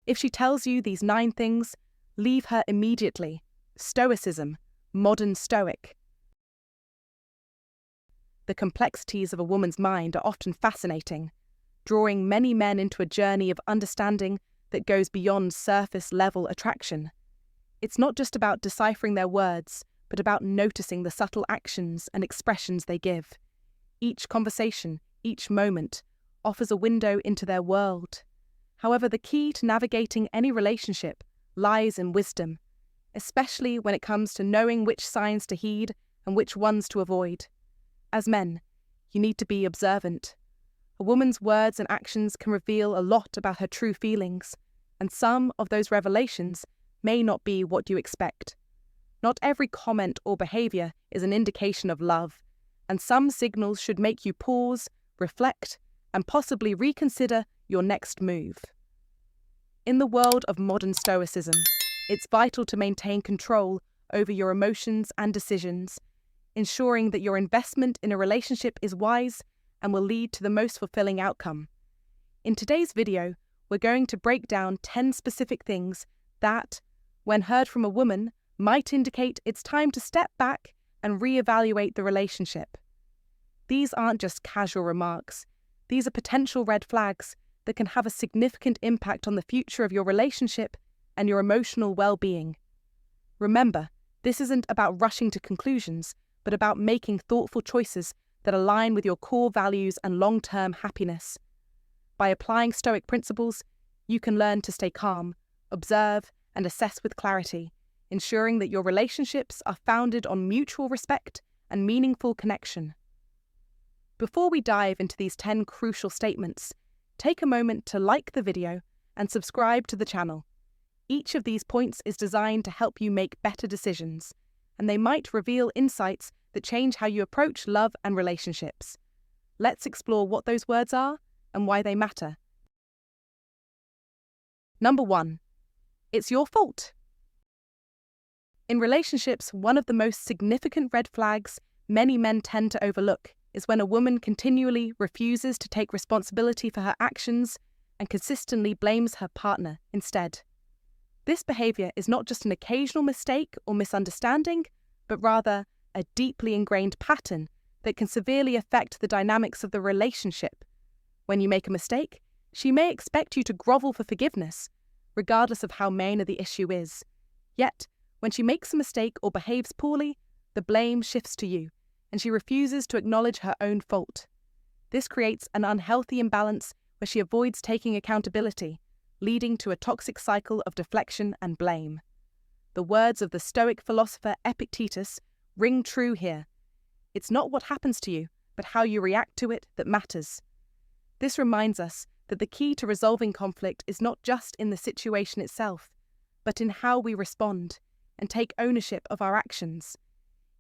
If she tells you these 9 things, leave her immediately. Stoicism, modern stoic. The complexities of a woman's mind are often fascinating, drawing many men into a journey of understanding that goes beyond surface-level attraction. It's not just about deciphering their words, but about noticing the subtle actions and expressions they give. Each conversation, each moment, offers a window into their world. However, the key to navigating any relationship lies in wisdom, especially when it comes to knowing which signs to heed and which ones to avoid. As men, you need to be observant. A woman's words and actions can reveal a lot about her true feelings, and some of those revelations may not be what you expect. Not every comment or behavior is an indication of love, and some signals should make you pause, reflect, and possibly reconsider your next move. In the world of modern Stoicism, it's vital to maintain control over your emotions and decisions, ensuring that your investment in a relationship is wise and will lead to the most fulfilling outcome. In today's video, we're going to break down 10 specific things that, when heard from a woman, might indicate it's time to step back and reevaluate the relationship. These aren't just casual remarks. These are potential red flags that can have a significant impact on the future of your relationship and your emotional well-being. Remember, this isn't about rushing to conclusions, but about making thoughtful choices that align with your core values and long-term happiness. By applying Stoic principles, you can learn to stay calm, observe, and assess with clarity, ensuring that your relationships are founded on mutual respect and meaningful connection. Before we dive into these 10 crucial statements, take a moment to like the video and subscribe to the channel. Each of these points is designed to help you make better decisions, and they might reveal insights that change how you approach love and relationships. Let's explore what those words are and why they matter. Number 1. It's your fault. In relationships, one of the most significant red flags many men tend to overlook is when a woman continually refuses to take responsibility for her actions and consistently blames her partner instead. This behavior is not just an occasional mistake or misunderstanding, but rather a deeply ingrained pattern that can severely affect the dynamics of the relationship. When you make a mistake, she may expect you to grovel for forgiveness, regardless of how minor the issue is. Yet, when she makes a mistake or behaves poorly, the blame shifts to you, and she refuses to acknowledge her own fault. This creates an unhealthy imbalance where she avoids taking accountability, leading to a toxic cycle of deflection and blame. The words of the Stoic philosopher Epictetus ring true here. It's not what happens to you, but how you react to it that matters. This reminds us that the key to resolving conflict is not just in the situation itself, but in how we respond and take ownership of our actions.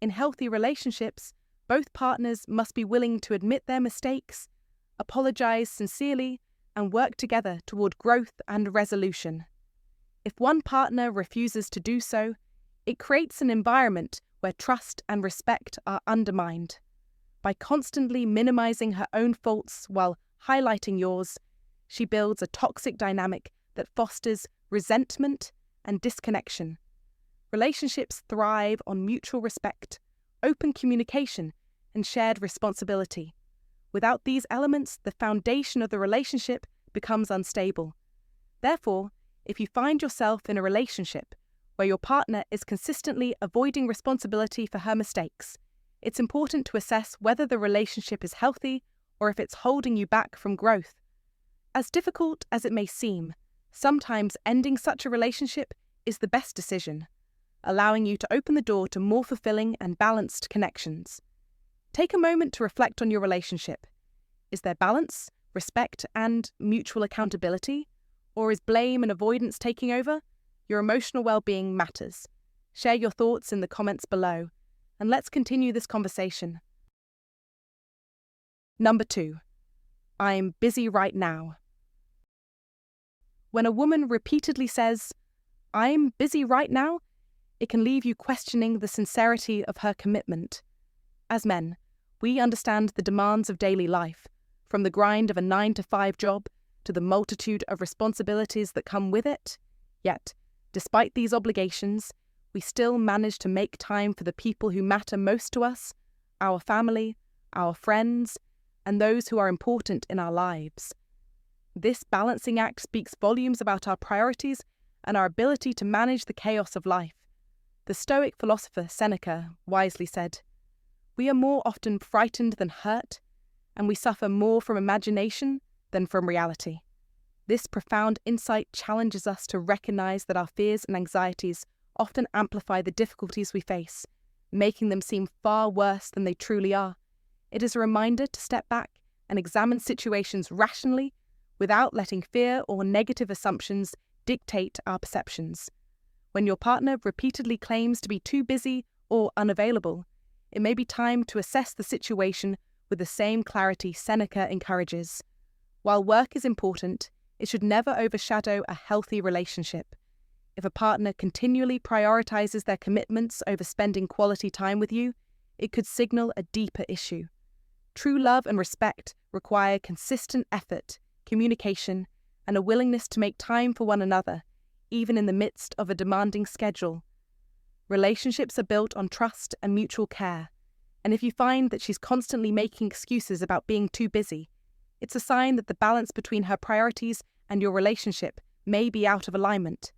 In healthy relationships, both partners must be willing to admit their mistakes, apologize sincerely, and work together toward growth and resolution. If one partner refuses to do so, it creates an environment where trust and respect are undermined. By constantly minimizing her own faults while highlighting yours, she builds a toxic dynamic that fosters resentment and disconnection. Relationships thrive on mutual respect, open communication, and shared responsibility. Without these elements, the foundation of the relationship becomes unstable. Therefore, if you find yourself in a relationship where your partner is consistently avoiding responsibility for her mistakes, it's important to assess whether the relationship is healthy or if it's holding you back from growth. As difficult as it may seem, sometimes ending such a relationship is the best decision, allowing you to open the door to more fulfilling and balanced connections. Take a moment to reflect on your relationship. Is there balance, respect, and mutual accountability? Or is blame and avoidance taking over? Your emotional well-being matters. Share your thoughts in the comments below, and let's continue this conversation. Number 2. I'm busy right now. When a woman repeatedly says, "I'm busy right now," it can leave you questioning the sincerity of her commitment. As men, we understand the demands of daily life, from the grind of a 9-to-5 job to the multitude of responsibilities that come with it. Yet, despite these obligations, we still manage to make time for the people who matter most to us, our family, our friends, and those who are important in our lives. This balancing act speaks volumes about our priorities and our ability to manage the chaos of life. The Stoic philosopher Seneca wisely said, "We are more often frightened than hurt, and we suffer more from imagination than from reality." This profound insight challenges us to recognize that our fears and anxieties often amplify the difficulties we face, making them seem far worse than they truly are. It is a reminder to step back and examine situations rationally without letting fear or negative assumptions dictate our perceptions. When your partner repeatedly claims to be too busy or unavailable, it may be time to assess the situation with the same clarity Seneca encourages. While work is important, it should never overshadow a healthy relationship. If a partner continually prioritizes their commitments over spending quality time with you, it could signal a deeper issue. True love and respect require consistent effort, communication, and a willingness to make time for one another, even in the midst of a demanding schedule. Relationships are built on trust and mutual care, and if you find that she's constantly making excuses about being too busy, it's a sign that the balance between her priorities and your relationship may be out of alignment.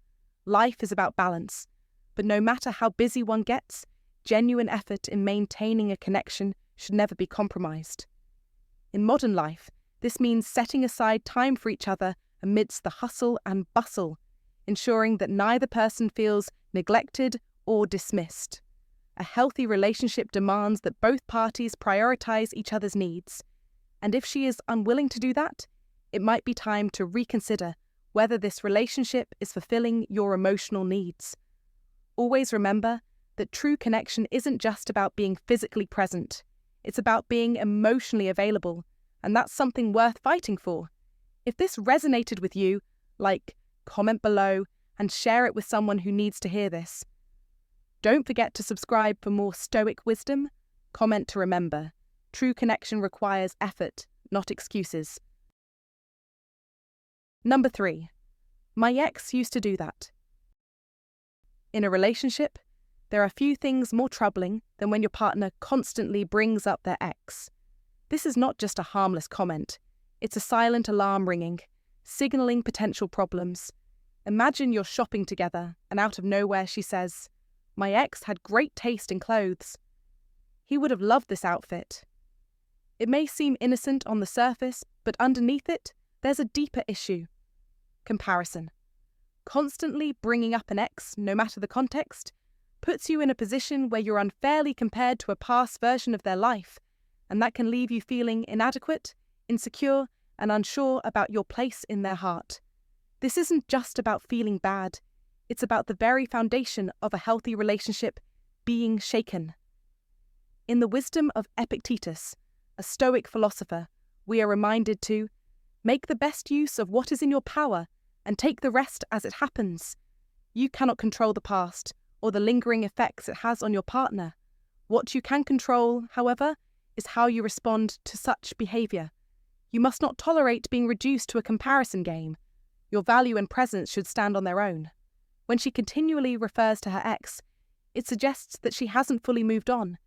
Life is about balance, but no matter how busy one gets, genuine effort in maintaining a connection should never be compromised. In modern life, this means setting aside time for each other amidst the hustle and bustle, ensuring that neither person feels neglected or dismissed. A healthy relationship demands that both parties prioritize each other's needs, and if she is unwilling to do that, it might be time to reconsider whether this relationship is fulfilling your emotional needs. Always remember that true connection isn't just about being physically present, it's about being emotionally available, and that's something worth fighting for. If this resonated with you, comment below and share it with someone who needs to hear this. Don't forget to subscribe for more Stoic wisdom. Comment to remember. True connection requires effort, not excuses. Number 3. My ex used to do that. In a relationship, there are few things more troubling than when your partner constantly brings up their ex. This is not just a harmless comment. It's a silent alarm ringing, signaling potential problems. Imagine you're shopping together, and out of nowhere she says, "My ex had great taste in clothes. He would have loved this outfit." It may seem innocent on the surface, but underneath it, there's a deeper issue. Comparison. Constantly bringing up an ex, no matter the context, puts you in a position where you're unfairly compared to a past version of their life, and that can leave you feeling inadequate, insecure, and unsure about your place in their heart. This isn't just about feeling bad, it's about the very foundation of a healthy relationship being shaken. In the wisdom of Epictetus, a Stoic philosopher, we are reminded to make the best use of what is in your power and take the rest as it happens. You cannot control the past or the lingering effects it has on your partner. What you can control, however, is how you respond to such behaviour. You must not tolerate being reduced to a comparison game. Your value and presence should stand on their own. When she continually refers to her ex, it suggests that she hasn't fully moved on,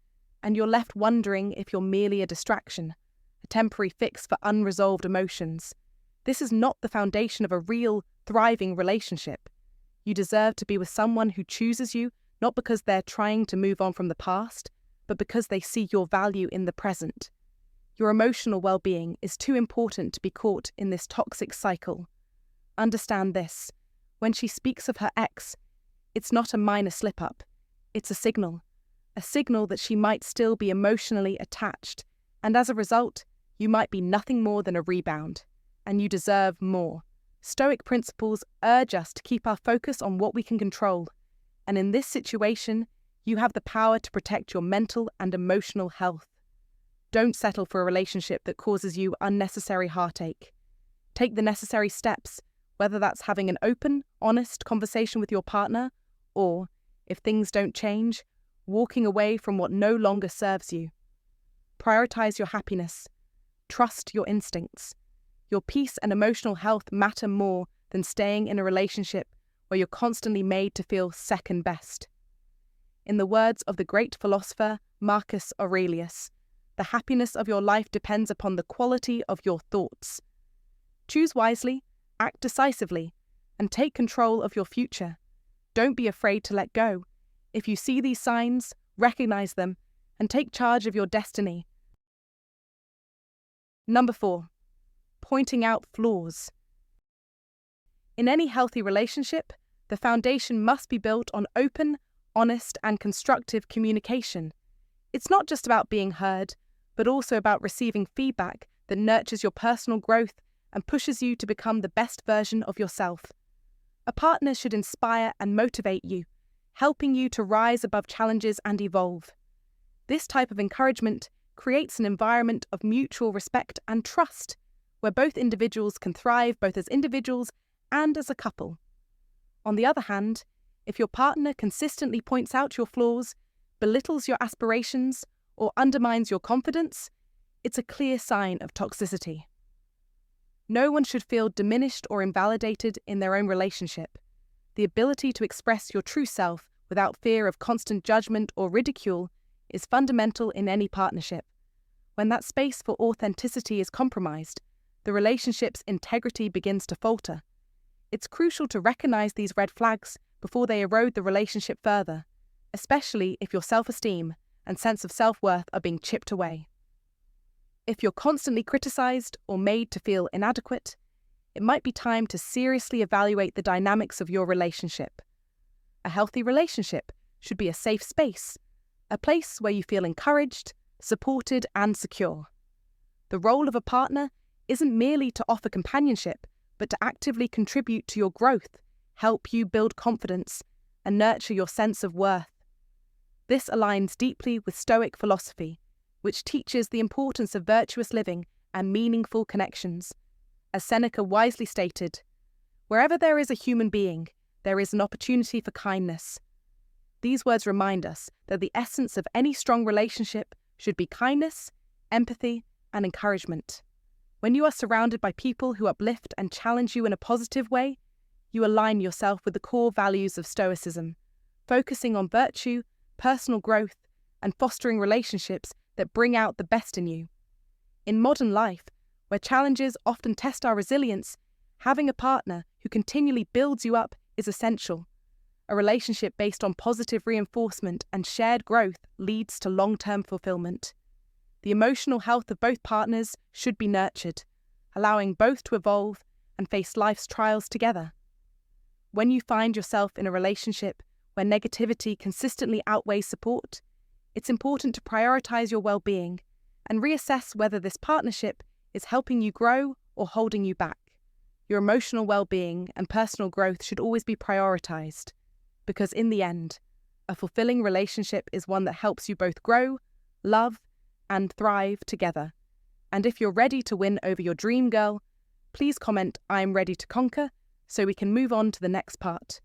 and you're left wondering if you're merely a distraction, a temporary fix for unresolved emotions. This is not the foundation of a real, thriving relationship. You deserve to be with someone who chooses you, not because they're trying to move on from the past, but because they see your value in the present. Your emotional well-being is too important to be caught in this toxic cycle. Understand this. When she speaks of her ex, it's not a minor slip-up. It's a signal that she might still be emotionally attached, and as a result, you might be nothing more than a rebound, and you deserve more. Stoic principles urge us to keep our focus on what we can control, and in this situation, you have the power to protect your mental and emotional health. Don't settle for a relationship that causes you unnecessary heartache. Take the necessary steps, whether that's having an open, honest conversation with your partner, or, if things don't change, walking away from what no longer serves you. Prioritize your happiness. Trust your instincts. Your peace and emotional health matter more than staying in a relationship where you're constantly made to feel second best. In the words of the great philosopher Marcus Aurelius, the happiness of your life depends upon the quality of your thoughts. Choose wisely, act decisively, and take control of your future. Don't be afraid to let go. If you see these signs, recognize them, and take charge of your destiny. Number 4. Pointing out flaws. In any healthy relationship, the foundation must be built on open, honest, and constructive communication. It's not just about being heard, but also about receiving feedback that nurtures your personal growth and pushes you to become the best version of yourself. A partner should inspire and motivate you, helping you to rise above challenges and evolve. This type of encouragement creates an environment of mutual respect and trust, where both individuals can thrive both as individuals and as a couple. On the other hand, if your partner consistently points out your flaws, belittles your aspirations, or undermines your confidence, it's a clear sign of toxicity. No one should feel diminished or invalidated in their own relationship. The ability to express your true self without fear of constant judgment or ridicule is fundamental in any partnership. When that space for authenticity is compromised, the relationship's integrity begins to falter. It's crucial to recognize these red flags before they erode the relationship further, especially if your self-esteem and sense of self-worth are being chipped away. If you're constantly criticized or made to feel inadequate, it might be time to seriously evaluate the dynamics of your relationship. A healthy relationship should be a safe space, a place where you feel encouraged, supported, and secure. The role of a partner isn't merely to offer companionship, but to actively contribute to your growth, help you build confidence, and nurture your sense of worth. This aligns deeply with Stoic philosophy, which teaches the importance of virtuous living and meaningful connections. As Seneca wisely stated, "Wherever there is a human being, there is an opportunity for kindness." These words remind us that the essence of any strong relationship should be kindness, empathy, and encouragement. When you are surrounded by people who uplift and challenge you in a positive way, you align yourself with the core values of Stoicism, focusing on virtue, personal growth, and fostering relationships that bring out the best in you. In modern life, where challenges often test our resilience, having a partner who continually builds you up is essential. A relationship based on positive reinforcement and shared growth leads to long-term fulfillment. The emotional health of both partners should be nurtured, allowing both to evolve and face life's trials together. When you find yourself in a relationship where negativity consistently outweighs support, it's important to prioritize your well-being and reassess whether this partnership is helping you grow or holding you back. Your emotional well-being and personal growth should always be prioritized, because in the end, a fulfilling relationship is one that helps you both grow, love, and thrive together. And if you're ready to win over your dream girl, please comment "I'm ready to conquer" so we can move on to the next part.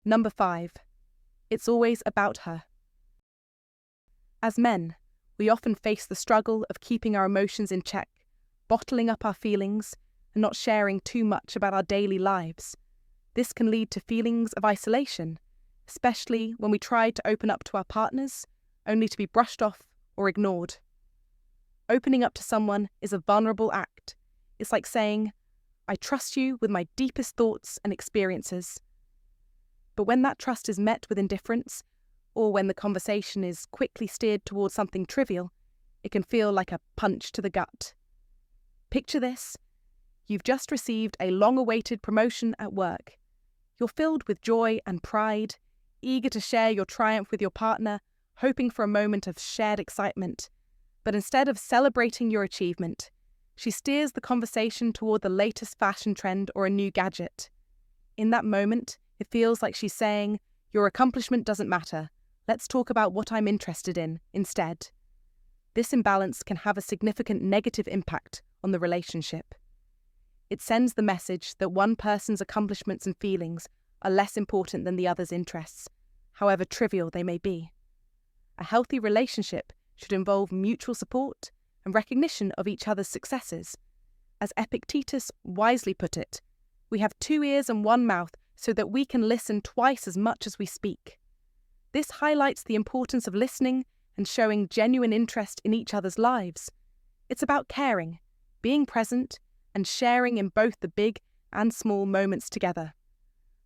Number 5. It's always about her. As men, we often face the struggle of keeping our emotions in check, bottling up our feelings, and not sharing too much about our daily lives. This can lead to feelings of isolation, especially when we try to open up to our partners, only to be brushed off or ignored. Opening up to someone is a vulnerable act. It's like saying, "I trust you with my deepest thoughts and experiences." But when that trust is met with indifference, or when the conversation is quickly steered towards something trivial, it can feel like a punch to the gut. Picture this. You've just received a long-awaited promotion at work. You're filled with joy and pride, eager to share your triumph with your partner, hoping for a moment of shared excitement. But instead of celebrating your achievement, she steers the conversation toward the latest fashion trend or a new gadget. In that moment, it feels like she's saying, "Your accomplishment doesn't matter. Let's talk about what I'm interested in instead." This imbalance can have a significant negative impact on the relationship. It sends the message that one person's accomplishments and feelings are less important than the other's interests, however trivial they may be. A healthy relationship should involve mutual support and recognition of each other's successes, As Epictetus wisely put it, we have 2 ears and 1 mouth so that we can listen twice as much as we speak. This highlights the importance of listening and showing genuine interest in each other's lives. It's about caring, being present, and sharing in both the big and small moments together.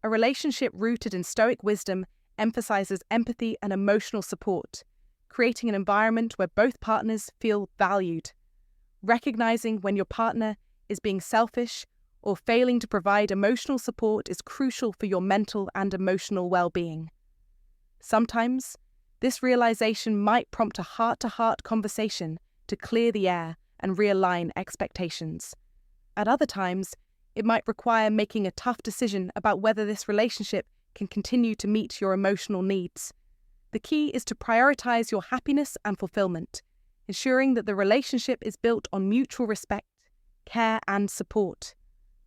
A relationship rooted in Stoic wisdom emphasizes empathy and emotional support, creating an environment where both partners feel valued. Recognizing when your partner is being selfish or failing to provide emotional support is crucial for your mental and emotional well-being. Sometimes, this realization might prompt a heart-to-heart conversation to clear the air and realign expectations. At other times, it might require making a tough decision about whether this relationship can continue to meet your emotional needs. The key is to prioritize your happiness and fulfillment, ensuring that the relationship is built on mutual respect, care, and support.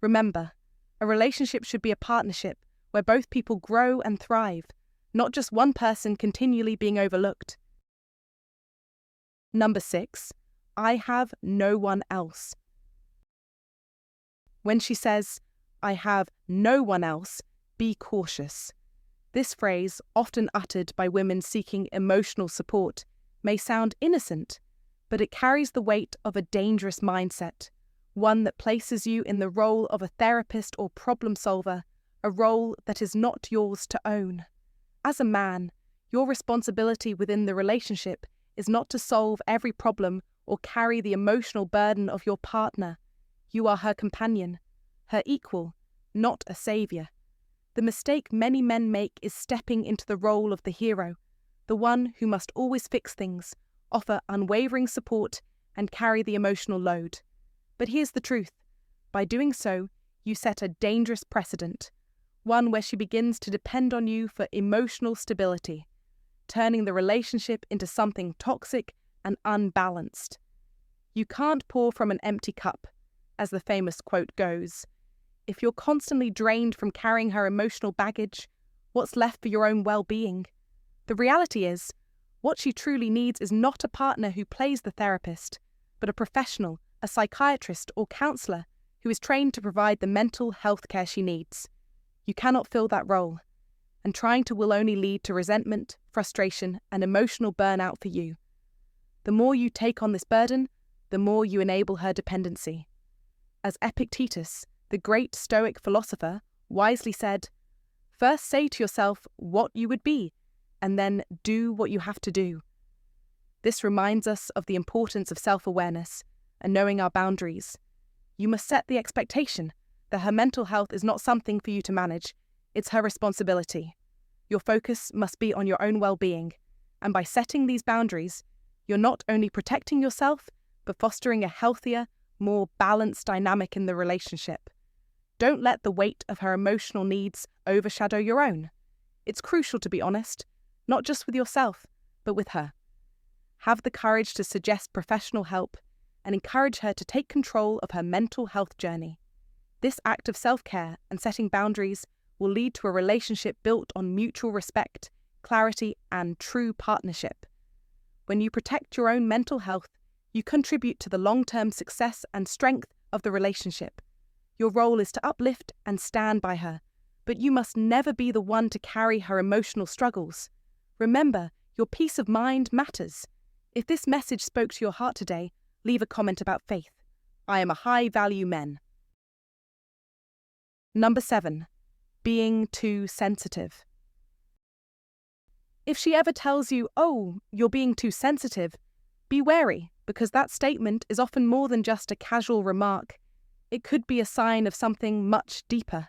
Remember, a relationship should be a partnership where both people grow and thrive, not just one person continually being overlooked. Number 6, I have no one else. When she says, I have no one else, be cautious. This phrase, often uttered by women seeking emotional support, may sound innocent, but it carries the weight of a dangerous mindset, one that places you in the role of a therapist or problem solver, a role that is not yours to own. As a man, your responsibility within the relationship is not to solve every problem or carry the emotional burden of your partner. You are her companion, her equal, not a savior. The mistake many men make is stepping into the role of the hero, the one who must always fix things, offer unwavering support, and carry the emotional load. But here's the truth. By doing so, you set a dangerous precedent, one where she begins to depend on you for emotional stability, turning the relationship into something toxic and unbalanced. You can't pour from an empty cup, as the famous quote goes. If you're constantly drained from carrying her emotional baggage, what's left for your own well-being? The reality is, what she truly needs is not a partner who plays the therapist, but a professional, a psychiatrist or counsellor who is trained to provide the mental health care she needs. You cannot fill that role, and trying to will only lead to resentment, frustration, and emotional burnout for you. The more you take on this burden, the more you enable her dependency. As Epictetus, the great Stoic philosopher, wisely said, "First say to yourself what you would be, and then do what you have to do." This reminds us of the importance of self-awareness and knowing our boundaries. You must set the expectation that her mental health is not something for you to manage, it's her responsibility. Your focus must be on your own well-being, and by setting these boundaries, you're not only protecting yourself, but fostering a healthier, more balanced dynamic in the relationship. Don't let the weight of her emotional needs overshadow your own. It's crucial to be honest, not just with yourself, but with her. Have the courage to suggest professional help and encourage her to take control of her mental health journey. This act of self-care and setting boundaries will lead to a relationship built on mutual respect, clarity, and true partnership. When you protect your own mental health, you contribute to the long-term success and strength of the relationship. Your role is to uplift and stand by her, but you must never be the one to carry her emotional struggles. Remember, your peace of mind matters. If this message spoke to your heart today, leave a comment about faith. I am a high-value man. Number 7, being too sensitive. If she ever tells you, "Oh, you're being too sensitive," be wary, because that statement is often more than just a casual remark. It could be a sign of something much deeper.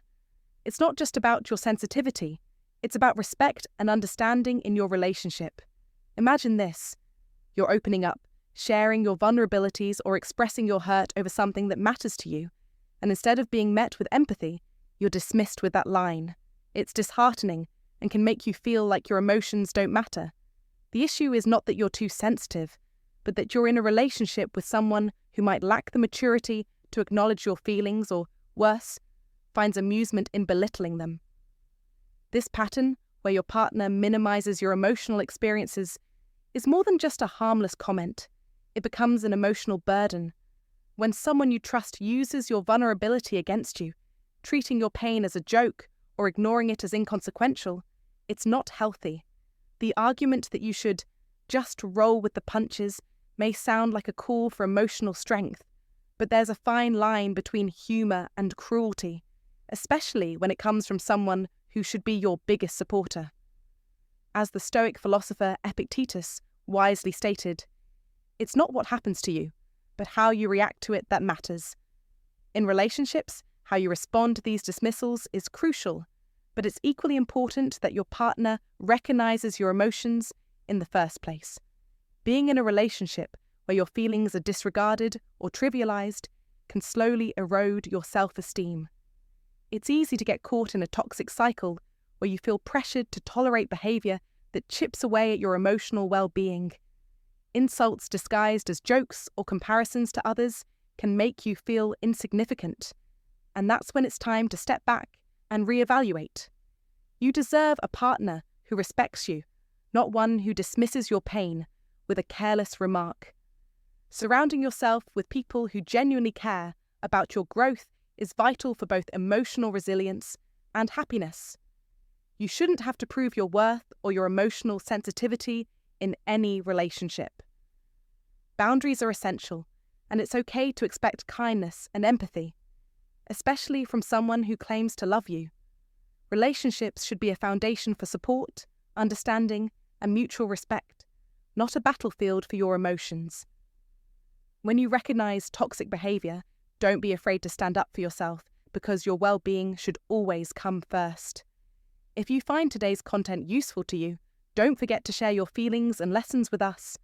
It's not just about your sensitivity, it's about respect and understanding in your relationship. Imagine this. You're opening up, sharing your vulnerabilities or expressing your hurt over something that matters to you, and instead of being met with empathy, you're dismissed with that line. It's disheartening and can make you feel like your emotions don't matter. The issue is not that you're too sensitive, but that you're in a relationship with someone who might lack the maturity to acknowledge your feelings or, worse, finds amusement in belittling them. This pattern, where your partner minimizes your emotional experiences, is more than just a harmless comment. It becomes an emotional burden. When someone you trust uses your vulnerability against you, treating your pain as a joke or ignoring it as inconsequential, it's not healthy. The argument that you should just roll with the punches may sound like a call for emotional strength, but there's a fine line between humour and cruelty, especially when it comes from someone who should be your biggest supporter. As the Stoic philosopher Epictetus wisely stated, "It's not what happens to you, but how you react to it that matters." In relationships, how you respond to these dismissals is crucial, but it's equally important that your partner recognizes your emotions in the first place. Being in a relationship where your feelings are disregarded or trivialized can slowly erode your self-esteem. It's easy to get caught in a toxic cycle where you feel pressured to tolerate behavior that chips away at your emotional well-being. Insults disguised as jokes or comparisons to others can make you feel insignificant, and that's when it's time to step back and reevaluate. You deserve a partner who respects you, not one who dismisses your pain with a careless remark. Surrounding yourself with people who genuinely care about your growth is vital for both emotional resilience and happiness. You shouldn't have to prove your worth or your emotional sensitivity in any relationship. Boundaries are essential, and it's okay to expect kindness and empathy, especially from someone who claims to love you. Relationships should be a foundation for support, understanding, and mutual respect, not a battlefield for your emotions. When you recognize toxic behavior, don't be afraid to stand up for yourself, because your well-being should always come first. If you find today's content useful to you, don't forget to share your feelings and lessons with us,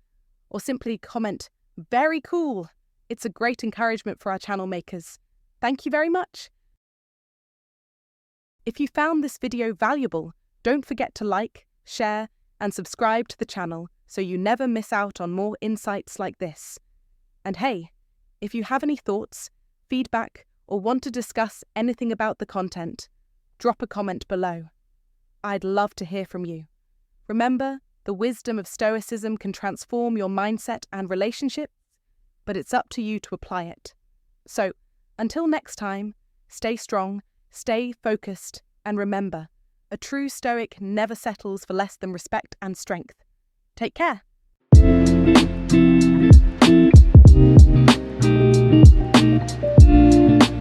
or simply comment, "Very cool." It's a great encouragement for our channel makers. Thank you very much. If you found this video valuable, don't forget to like, share, and subscribe to the channel so you never miss out on more insights like this. And hey, if you have any thoughts, feedback, or want to discuss anything about the content, drop a comment below. I'd love to hear from you. Remember, the wisdom of Stoicism can transform your mindset and relationships, but it's up to you to apply it. So, until next time, stay strong, stay focused, and remember, a true Stoic never settles for less than respect and strength. Take care.